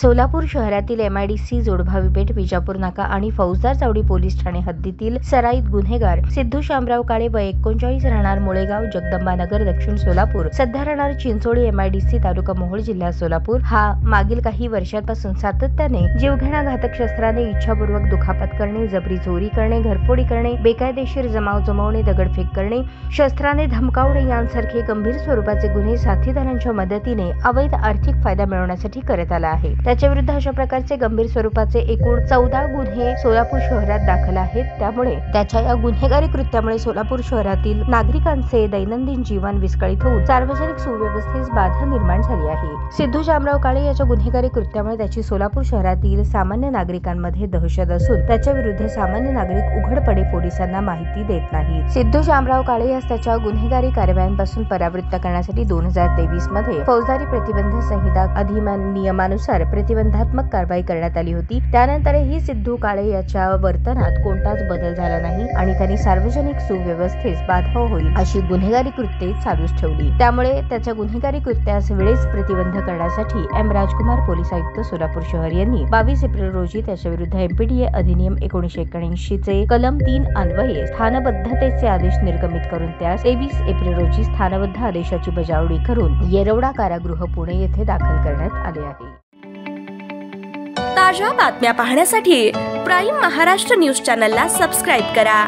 सोलापूर शहरातील MIDC जोडभावी पेठ, विजापूर नाका आणि फौजदार चावडी पोलीस ठाणे हद्दीतील सराईत गुन्हेगार सिद्धू शामराव काळे वय 39 राहणार मुळेगाव, जगदंबानगर, दक्षिण सोलापूर, सध्या राहणार चिंचोळी, MIDC तालुका मोहोळ, जिल्हा सोलापूर हा मागील काही वर्षांपासून सातत्याने जीवघेणा घातक शस्त्राने इच्छापूर्वक दुखापत करणे, जबरी चोरी करणे, घरफोडी करणे, बेकायदेशीर जमाव जमवणे, दगडफेक करणे, शस्त्राने धमकावणे यांसारखे गंभीर स्वरूपाचे गुन्हे साथीदारांच्या मदतीने अवैध आर्थिक फायदा मिळवण्यासाठी करत आला आहे। त्याच्या विरुद्ध अशा प्रकारचे गंभीर स्वरूपाचे एकूण 14 गुन्हे सोलापूर शहरात दाखल आहेत। त्यामुळे त्याच्या या गुन्हेगारी कृत्यामुळे सोलापूर शहरातील नागरिकांचे दैनंदिन जीवन विस्कळीत होऊन सार्वजनिक सुव्यवस्थेस बाधा निर्माण झाली आहे। सिद्धू शामराव काळे याच्या गुन्हेगारी कृत्यामुळे त्याची सोलापूर शहरातील सामान्य नागरिकांमध्ये दहशत असून त्याच्या विरुद्ध सामान्य नागरिक उघडपणे पोलिसांना माहिती देत नाहीत। सिद्धू शामराव काळे यास त्याच्या गुन्हेगारी कारवायांपासून परावृत्त करण्यासाठी 2023 मध्ये फौजदारी प्रतिबंध संहिता अधिनियमानुसार प्रतिबंधात्मक कारवाई करण्यात आली होती। त्यानंतरही सिद्धू काळे याच्या वर्तनात कोणताच बदल झाला नाही आणि त्यांनी सार्वजनिक सुव्यवस्थेस बाधा होईल अशी गुन्हेगारी कृत्ये चालूच ठेवली। त्यामुळे त्याच्या गुन्हेगारी कृत्यास वेळेस प्रतिबंध करण्यासाठी M. राजकुमार पोलीस आयुक्त सोलापूर शहर यांनी 22 एप्रिल रोजी त्याच्या विरुद्ध MPDA अधिनियम 1981 चे कलम 3 अन्वये स्थानबद्धतेचे आदेश निर्गमित करून त्यास 23 एप्रिल रोजी स्थानबद्ध आदेशाची बजावणी करून येरवडा कारागृह पुणे येथे दाखल करण्यात आले आहे। ताज्या बातम्या पाहण्यासाठी प्राईम महाराष्ट्र न्यूज चॅनलला सबस्क्राईब करा।